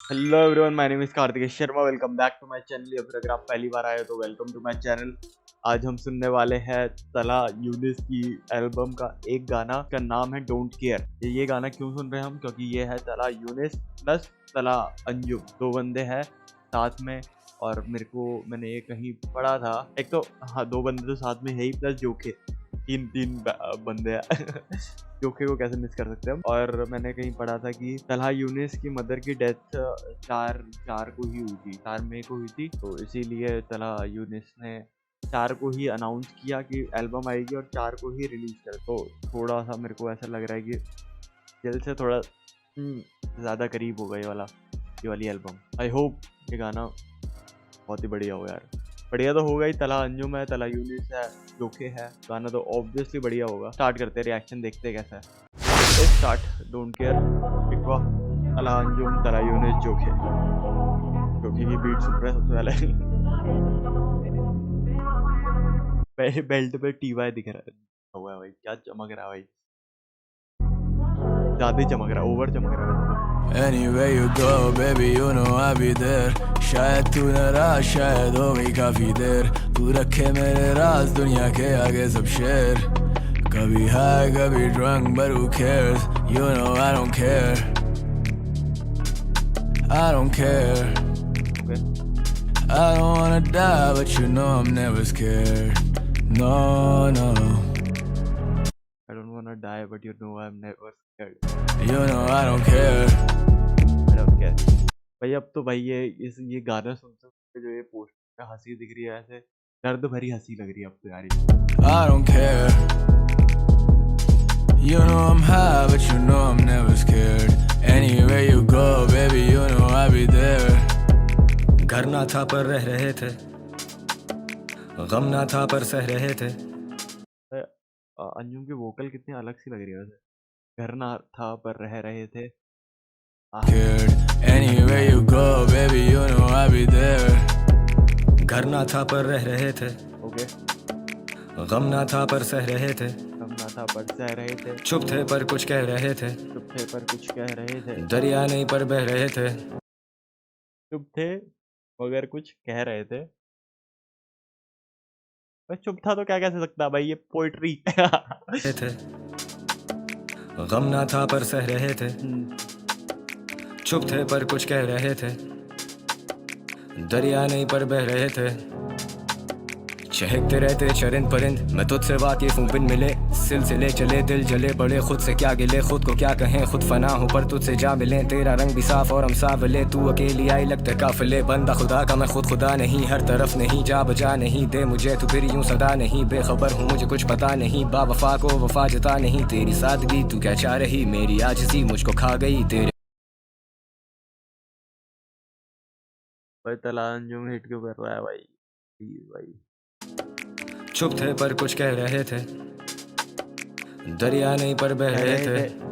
Hello everyone, my name is Kartikeya Sharma. Welcome back to my channel. या फिर अगर आप पहली बार आए हो तो वेलकम टू माय चैनल। आज हम सुनने वाले हैं तला यूनिस की एल्बम का एक गाना का नाम है डोंट केयर। ये गाना क्यों सुन रहे हैं हम? क्योंकि ये है तला यूनिस प्लस तला अंजुम, दो बंदे हैं साथ में। और मैंने ये कहीं पढ़ा था, एक तो हाँ दो बंदे तो साथ में है ही, प्लस जोखे तीन तीन बंदे हैं। जोखे को कैसे मिस कर सकते हैं हम। और मैंने कहीं पढ़ा था कि तलहा यूनिस की मदर की डेथ 4 को ही हुई थी, 4 मई को हुई थी। तो इसीलिए तलहा यूनिस ने 4 को ही अनाउंस किया कि एल्बम आएगी और 4 को ही रिलीज कर। तो थोड़ा सा मेरे को ऐसा लग रहा है कि दिल से थोड़ा ज़्यादा करीब होगा ये वाली एल्बम। आई होप ये गाना बहुत ही बढ़िया हो यार। बढ़िया तो होगा ही, तलहा अंजुम है, तलहा यूनिस है, जोखे है, गाना तो ऑब्वियसली बढ़िया होगा। स्टार्ट करते हैं, रिएक्शन देखते हैं कैसा है। स्टार्ट डोंट केयर, टिकवा, तलहा अंजुम, तलहा यूनिस, जोखे। जोखे की बीट सुन रहे हैं सबसे पहले। बेल्ट पे टीवाई दिख रहा है हुआ है भाई, क्या चमक रहा है भाई, ज्यादा ही चमक रहा है, ओवर चमक रहा है। Anywhere you go, baby, you know I'll be there. शायद तू नाराज, शायद हो गई काफी देर। तू रखे मेरे राज, दुनिया के आगे सब शेर। कभी हाई कभी drunk, but who cares? You know I don't care. I don't care. I don't wanna die, but you know I'm never scared. No, no. I don't wanna die, but you know I'm never scared. You know I don't care. भाई अब तो भाई ये गाना सुन सकते, जो ये post पे हंसी दिख रही है, ऐसे दर्द भरी हंसी लग रही है अब तो यार। I don't care. You know I'm high, but you know I'm never scared. Anywhere you go, baby, you know I'll be there. घर ना था पर रह रहे थे, गम ना था पर सह रहे थे। अंजुम की वोकल कितनी अलग सी लग रही है वैसे। घर ना था पर रह रहे थे। Anywhere you go, baby, you know I'll be there. घर ना था पर रह रहे थे, ओके। गम ना था पर सह रहे थे। गम ना था पर सह रहे थे। चुप थे पर कुछ कह रहे थे। चुप थे पर कुछ कह रहे थे। दरिया नहीं पर बह रहे थे। चुप थे मगर कुछ कह रहे थे। भाई चुप था तो क्या कह सकता भाई, ये पोइट्री। थे गम ना था पर सह रहे थे। चुप थे पर कुछ कह रहे थे। दरिया नहीं पर बह रहे थे। चहकते रहते चरिंद परिंद, मैं तुझसे वाकिफ हूँ बिन मिले। सिलसिले चले दिल जले, बड़े खुद से क्या गिले, खुद को क्या कहें, खुद फना हूँ पर तुझसे जा मिले। तेरा रंग भी साफ और हम सावले, तू अकेली आई लगते काफिले। बंदा खुदा का मैं खुद खुदा नहीं, हर तरफ नहीं जा बजा नहीं। दे मुझे तू फिर यूं सदा नहीं, बेखबर हूँ मुझे कुछ पता नहीं। बावफा को वफा जता नहीं, तेरी सादगी तू क्या चाह रही, मेरी आजिज़ी मुझको खा गई। तेरे तलहा अंजुम हिट क्यों कर रहा है भाई, प्लीज भाई। चुप थे पर कुछ कह रहे थे। दरिया नहीं पर बह रहे थे।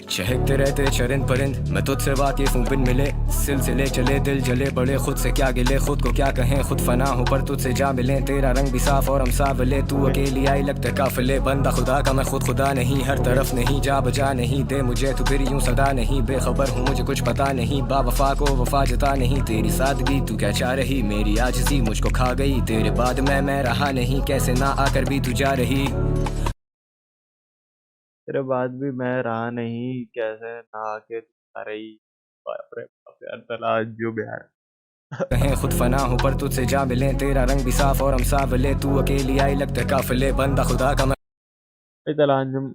चहकते रहते चरिंद परिंद, मैं तुझसे वाकिफ हूँ बिन मिले। सिलसिले चले दिल जले, बड़े खुद से क्या गिले, खुद को क्या कहें, खुद फना हूँ पर तुझसे जा मिले। तेरा रंग भी साफ और हम सावले, तू अकेली आई लगते काफिले। बंदा खुदा का मैं खुद खुदा नहीं, हर तरफ नहीं जा बजा नहीं। दे मुझे तू फिर यूं सदा नहीं, बेखबर हूँ मुझे कुछ पता नहीं। बावफा को वफा जता नहीं, तेरी सादगी तू क्या चाह रही, मेरी आजिज़ी मुझको खा गई। तेरे बाद मैं रहा नहीं, कैसे ना आकर भी तू जा रही। तेरे बाद भी मैं रहा नहीं, कैसे ना आके आ रही। बाप रे बाप यार, तलहा अंजुम यार। कहें खुद फना हूँ पर तुझसे जा मिले। तेरा रंग भी साफ और हम सावले, तू अकेली आई लगते काफिले। बंदा खुदा का मैं तलहा अंजुम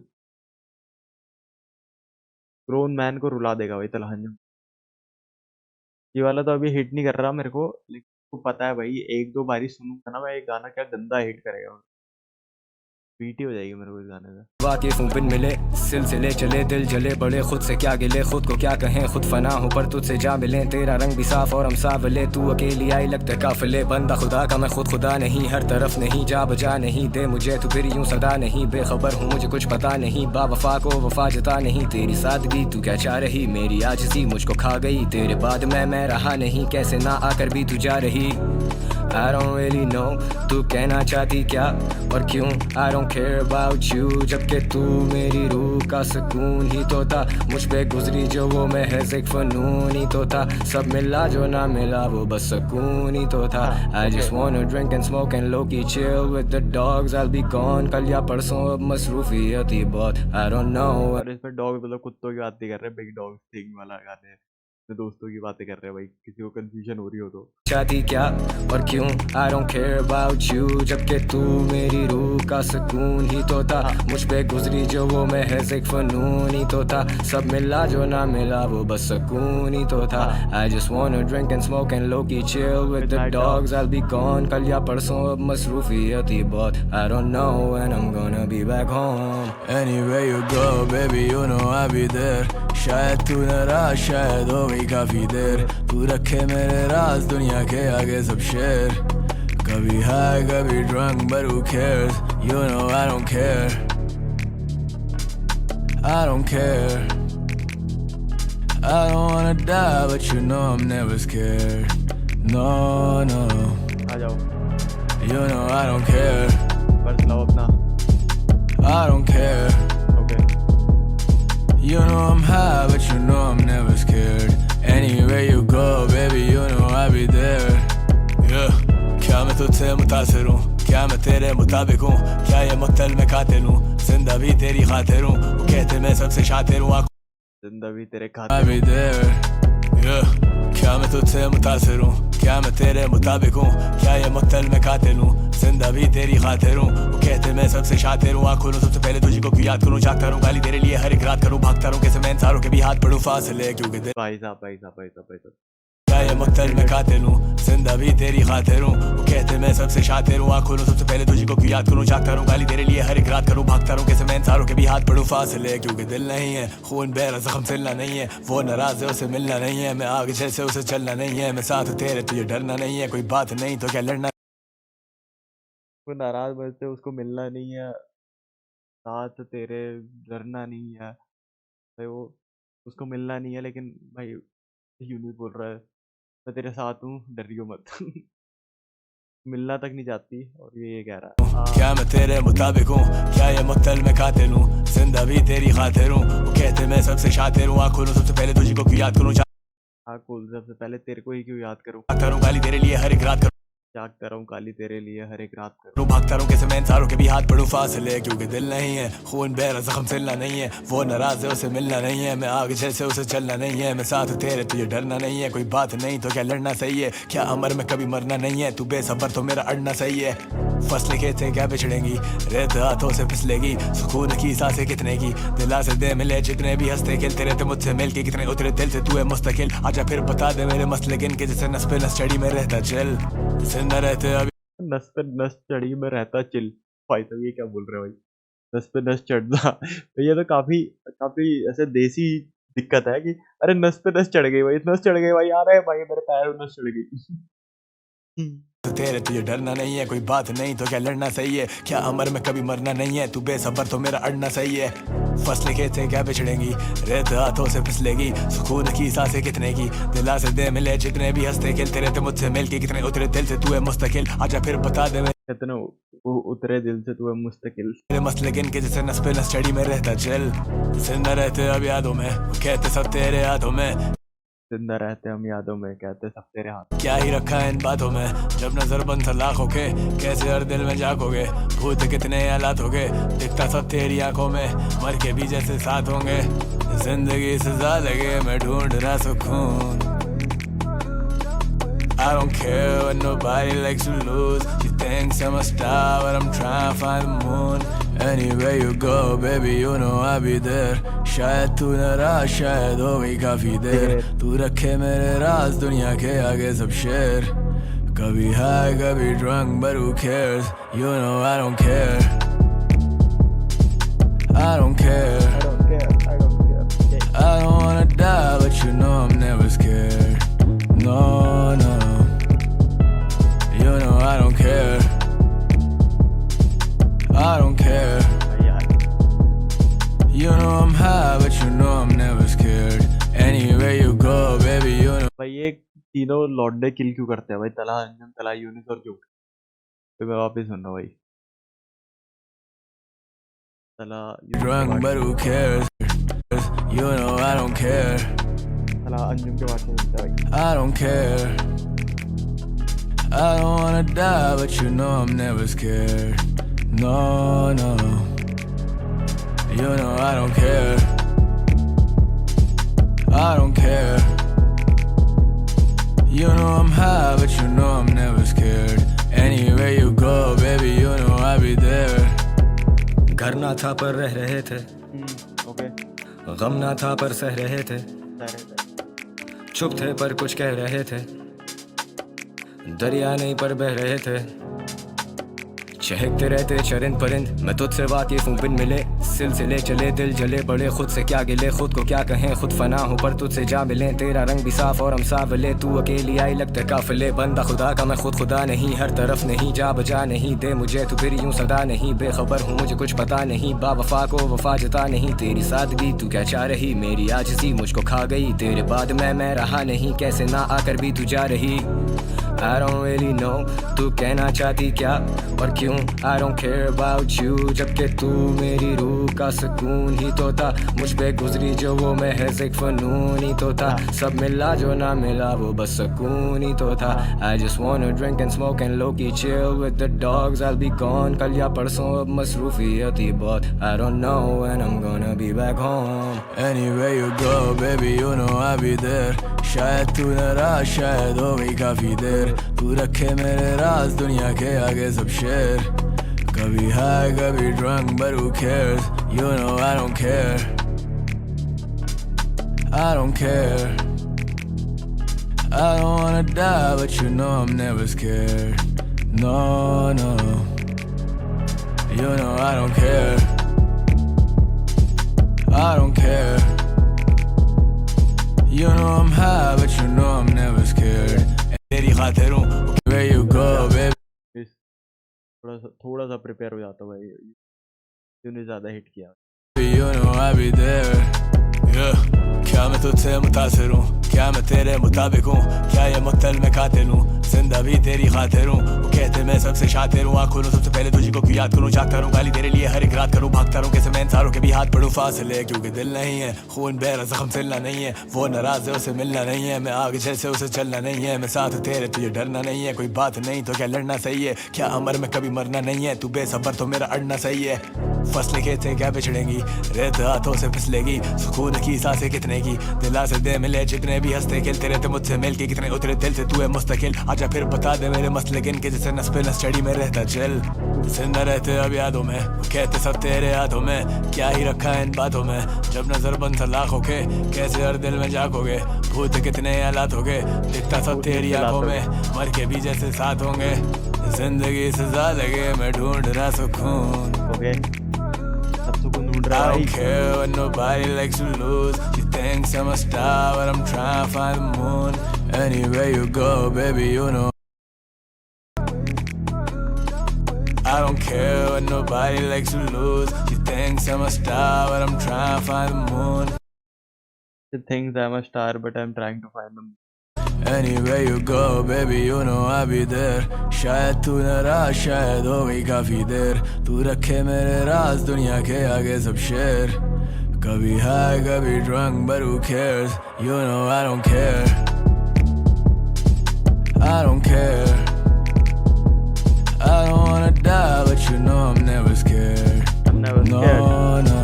ग्रोन मैन को रुला देगा भाई तलहा अंजुम। ये वाला तो अभी हिट नहीं कर रहा मेरे को, लेकिन को पता है भाई, एक दो बारी सुनूंगा ना मैं, ये गाना क्या गंदा हिट करेगा। बीटी हो जाएगी मेरे को इस गाने से। वाकिफ हूँ बिन मिले। सिलसिले चले दिल जले, बड़े खुद से क्या गिले, खुद को क्या कहें, खुद फना हूँ पर तुझसे जा मिले। तेरा रंग भी साफ और हम सावले, तू अकेली आई लगते काफिले। बंदा खुदा का मैं खुद खुदा नहीं, हर तरफ नहीं जा बजा नहीं। दे मुझे तू फिर यूं सदा नहीं, बेखबर हूँ मुझे कुछ पता नहीं। बावफा को वफा जता नहीं, तेरी सादगी तू क्या चाह रही, मेरी आजिज़ी मुझको खा गई। तेरे बाद मैं रहा नहीं, कैसे ना आकर भी तू जा रही। I don't really know तू कहना चाहती क्या और क्यों I don't care about you जबकि तू मेरी रूह का सुकून ही तो था मुझ पे गुजरी जो वो महज एक फनून ही तो था सब मिला जो ना मिला वो बस सुकून ही तो था I just wanna drink and smoke and low-key chill with the dogs I'll be gone कल या परसों अब मसरूफियत ही बहुत I don't know और इसमें डॉग मतलब कुत्तों की बात नहीं कर रहे, बिग डॉग थिंग वाला गाने हैं, इसमें दोस्तों की बातें कर रहे हैं भाई, किसी को कंफ्यूजन हो रही हो तो। चाहती क्या और क्यों I don't care about you जबकि तू मेरी रूह का सुकून ही तो था मुझ पे गुजरी जो वो महज एक फनून ही तो था सब मिला जो ना मिला वो बस सुकून ही तो था I just wanna drink and smoke and low-key chill with the dogs I'll be gone कल या परसों अब मसरूफियत ही बहुत I don't know when I'm gonna be back home Anywhere you go baby you know I'll be there शायद तू नाराज शायद हो गई काफी देर तू रखे मेरे राज दुनिया के आगे सब शेर कभी high कभी drunk but who cares you know I don't care I don't care I don't wanna die but you know I'm never scared no no आ जाओ, you know I don't care बस लाओ अपना। I don't care okay You know I'm high, but you know I'm never scared. Anywhere you go, baby, you know I'll be there. Yeah. क्या मैं तुझसे मुतासिर हूँ क्या मैं तेरे मुताबिक हूँ क्या ये मुख्तल में कातिल हूँ जिंदा भी तेरी खातिर हूँ वो कहते मैं सबसे शातिर हूँ जिंदा भी तेरे I'll खाते। be there. Yeah. क्या मैं तुझसे मुतासिर हूँ क्या मैं तेरे मुताबिक हूँ क्या ये मुख्तल में कातिल हूँ जिंदा भी तेरी खातिर हूँ वो कहते मैं सबसे शातिर हूँ आँखों सबसे पहले तुझी को क्यों याद करूँ जागता रहूँ गाली तेरे लिए हर एक रात करूँ भागता रहूँ कैसे मैं इंसानों के भी हाथ पढ़ूँ फासले क्योंकि दिल भाई साहब भाई साहब भाई साहब भाई साहब, क्या ये मुख्तल में कातिल हूँ जिंदा भी तेरी खातिर हूँ वो कहते मैं सबसे शातिर हूँ आँखों सबसे पहले तुझी को क्यों याद करूँ जागता रहूँ गाली तेरे लिए हर एक रात करूँ भागता रहूँ कैसे मैं इंसानों के भी हाथ पढ़ूँ फासले क्योंकि दिल नहीं है खून बह रहा जख्म सिलना नहीं है वो नाराज है उसे मिलना नहीं है मैं आगे जैसे उसे चलना नहीं है मैं साथ तेरे तुझे डरना नहीं है कोई बात नहीं तो क्या लड़ना वो नाराज बजते उसको मिलना नहीं है, साथ तेरे डरना नहीं है भाई, वो उसको मिलना नहीं है लेकिन भाई यूं नहीं बोल रहा है, मैं तेरे साथ हूँ डरियो मत। मिलना तक नहीं चाहती और ये कह रहा है क्या मैं तेरे मुताबिक हूँ क्या ये मुख्तल में कातिल हूँ जिंदा भी तेरी खातिर हूँ वो कहते मैं सबसे शातिर हूँ आँखों सबसे पहले तुझी को क्यों याद करूँ हाँ कूल, सबसे पहले तेरे को ही क्यों याद करूँ, जागता रहूँ गाली तेरे लिए हर एक रात जागता रहूँ काली तेरे लिए हर एक रात करूँ। करूँ भागता रहूँ कैसे मैं इंसानों के भी हाथ पढ़ूँ फासले क्योंकि दिल नहीं है खून बह रहा जख्म सिलना नहीं है वो नाराज है उसे मिलना नहीं है मैं आगे जैसे उसे चलना नहीं है मैं साथ तेरे तुझे डरना नहीं है कोई बात नहीं तो क्या लड़ना सही है क्या अमर में कभी मरना नहीं है तू बेसबर तो मेरा अड़ना सही है फसलें खेते क्या बिछड़ेंगी रेत हाथों से फिसलेगी सुकून की सांसें कितने की दिला से दे मिले जितने भी हंसते खेलते रहते मुझसे मिल के कितने उतरे दिल से तू है मुस्तकिल आजा फिर बता दे मेरे मसले गिन के जैसे नस पे नस चढ़ी में रहता चल जिंदा रहते अभी नस पे नस चढ़ी में रहता चिल, भाई साहब ये क्या बोल रहे हो भाई, नस पे नस चढ़ना। तो ये तो काफी काफी ऐसे देसी दिक्कत है कि अरे नस पे नस चढ़ गई भाई, नस चढ़ गई भाई, आ रहा है भाई मेरे पैर में नस चढ़ गई। तेरे तुझे डरना नहीं है कोई बात नहीं तो क्या लड़ना सही है क्या अमर में कभी मरना नहीं है तू बेसबर तो मेरा अड़ना सही है फसलें खेते क्या बिछड़ेंगी रेत हाथों से फिसलेगी सुकून की सांसें कितने की दिला से दे मिले जितने भी हंसते खेलते रहते मुझसे मिल के कितने उतरे दिल से तू है मुस्तकिल आजा फिर बता दे कितने उतरे दिल से तू है मुस्तकिल, मेरे मसले गिन के जैसे नस पे नस चढ़ी में रहता चल जिंदा रहते अब यादों में वो कहते सब तेरे हाथों में जिंदा रहते हम यादों में कहते सब तेरे हाथ। क्या ही रखा है इन बातों में जब नजर बंद था लाखों के कैसे हर दिल में जागोगे भूत कितने हालात होगे दिखता सब तेरी आंखों में मर के भी जैसे साथ होंगे जिंदगी सजा लगे मैं ढूंढ रहा सुकून I don't care what nobody likes to lose. She thinks I'm a star, but I'm trying to find the moon. Anywhere you go, baby, you know I'll be there. शायद तू नाराज शायद हो गई काफी देर तू रखे मेरे राज दुनिया के आगे सब शेर कभी high कभी drunk but who cares you know I don't care I don't care I don't care, I don't care. I don't wanna die but you know I'm never scared no no you know I don't care I don't care भाई यार you know I'm high but you know I'm never scared anywhere you go baby you know भाई ये तीनों लौंडे किल क्यों करते हैं भाई? तला, अंजुम, तला, यूनिस और जोक। तो मैं वापस सुन रहा हूँ भाई। तला, यूनिस के Drunk, बाद but who cares? You know I don't care. तला, अंजुम के बाद से सुनता है भाई। I don't care. I don't wanna die, but you know I'm never scared. No, no. You know I don't care. I don't care. You know I'm high, but you know I'm never scared. Anywhere you go, baby, you know I'll be there. घर ना था पर रह रहे थे, okay, गम ना था पर सह रहे थे, सारे चुप थे पर कुछ कह रहे थे, दरिया नहीं पर बह रहे थे, चहकते रहते चरिंद परिंद, मैं तुझसे वाकिफ हूँ बिन मिले, सिलसिले चले दिल जले बड़े, खुद से क्या गिले खुद को क्या कहें, खुद फना हूँ पर तुझसे जा मिले, तेरा रंग भी साफ और हम सावले, तू अकेली आई लगते काफिले, बंदा खुदा का मैं खुद खुदा नहीं, हर तरफ नहीं जा बजा नहीं, दे मुझे तू फिर यूं सदा नहीं, बेखबर हूँ मुझे कुछ पता नहीं, बावफा को वफा जता नहीं, तेरी सादगी तू क्या चाह रही, मेरी आजिज़ी मुझको खा गई, तेरे बाद मैं रहा नहीं, कैसे ना आकर भी तू जा रही। I don't really know तू कहना चाहती क्या और क्यों, I don't care about you, जबकि तू मेरी रूह का सुकून ही तो था, मुझ पे गुजरी जो वो महज एक फनून ही तो था, सब मिला जो ना मिला वो बस सुकून ही तो था। I just wanna drink and smoke and low-key chill with the dogs, I'll be gone कल या परसों, अब मसरूफियत ही बहुत, I don't know when I'm gonna be back home. Anywhere you go, baby, you know I'll be there. शायद तू नाराज, शायद हो गई काफी देर, तू रखे मेरे राज दुनिया के आगे सब शेर, कभी हाई कभी drunk, but who cares? You know I don't care. I don't care. I don't wanna die, but you know I'm never scared. No, no. You know I don't care. I don't care. You know I'm high, but you know I'm never scared. तेरी खातिर हूँ, where you go, baby. थोड़ा सा prepare हो जाता भाई, तूने ज्यादा हिट किया। You know I'll be there. Yeah. क्या मैं तुझसे मुतासिर हूँ, क्या मैं तेरे मुताबिक हूँ, क्या ये मुक्तल में कातिल हूँ, जिंदा भी तेरी खातिर हूँ, वो कहते मैं सबसे शातिर हूँ, आँखों सबसे पहले तुझी को क्यों याद करूँ, जागता रहूँ गाली तेरे लिए हर एक रात करूँ, भागता रहूँ कैसे मैं इंसानों के भी हाथ पढ़ूँ फासले, क्योंकि दिल नहीं है, खून बहरा जख्म सिलना नहीं है, वो नाराज है उसे मिलना नहीं है, मैं आगे जैसे उसे चलना नहीं है, मैं साथ तेरे तुझे डरना नहीं है, कोई बात नहीं तो क्या लड़ना सही है, क्या अमर में कभी मरना नहीं है, तू बेसबर तो मेरा अड़ना सही है, फसलें खेते क्या बिछड़ेंगी, रेत हाथों से फिसलेगी, सुकून की सांसें कितने की, दिला से दे मिले जितने भी हंसते खेलते रहते मुझसे मिल के, कितने उतरे दिल से तू है मुस्तकिल, आजा फिर बता दे मेरे मसले किन के, जैसे नस पे नस चढ़ी में रहता चल, जिंदा रहते अब यादों में, वो कहते सब तेरे हाथों में, क्या ही रखा है इन बातों में, जब नजर बंद था लाखों के, कैसे हर दिल में जागोगे, भूत कितने हालात हो गए, दिखता सब तेरी आंखों में, मर के भी जैसे साथ होंगे, जिंदगी सजा लगे मैं ढूंढ रहा सुकून। ओके, सब सुकून ढूंढ रहा I है don't भाई। care what nobody likes to lose. She thinks I'm a star, but I'm trying to find the moon. Anywhere you go, baby, you know. I don't care what nobody likes to lose. She thinks I'm a star, but I'm trying to find the moon. She thinks I'm a star, but I'm trying to find them. Anywhere you go, baby, you know I'll be there. शायद तू नाराज, शायद हो गई काफी देर, तू रखे मेरे राज दुनिया के आगे सब शेर, कभी हाई कभी drunk, but who cares? You know I don't care. I don't care. I don't wanna die, but you know I'm never scared. I'm never scared. No, no.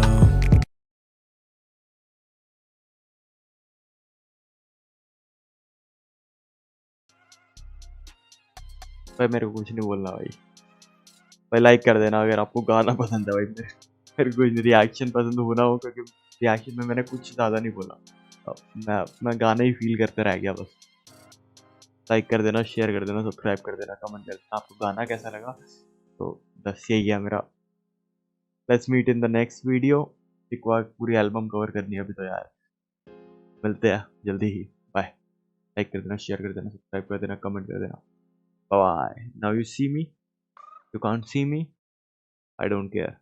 भाई मेरे को कुछ नहीं बोलना भाई। भाई लाइक कर देना अगर आपको गाना पसंद है भाई। मेरे को रिएक्शन पसंद होना हो, क्योंकि रिएक्शन में मैंने कुछ ज़्यादा नहीं बोला, मैं गाना ही फील करते रह गया बस। लाइक कर देना, शेयर कर देना, सब्सक्राइब कर देना, कमेंट कर देना आपको गाना कैसा लगा। तो बस यही है मेरा। Let's meet in the next video. एक बार पूरी एल्बम कवर करनी है अभी तो यार। मिलते हैं जल्दी ही। बाय। लाइक कर देना, शेयर कर देना, सब्सक्राइब कर देना, कमेंट कर देना। Bye. Now you see me, you can't see me, I don't care.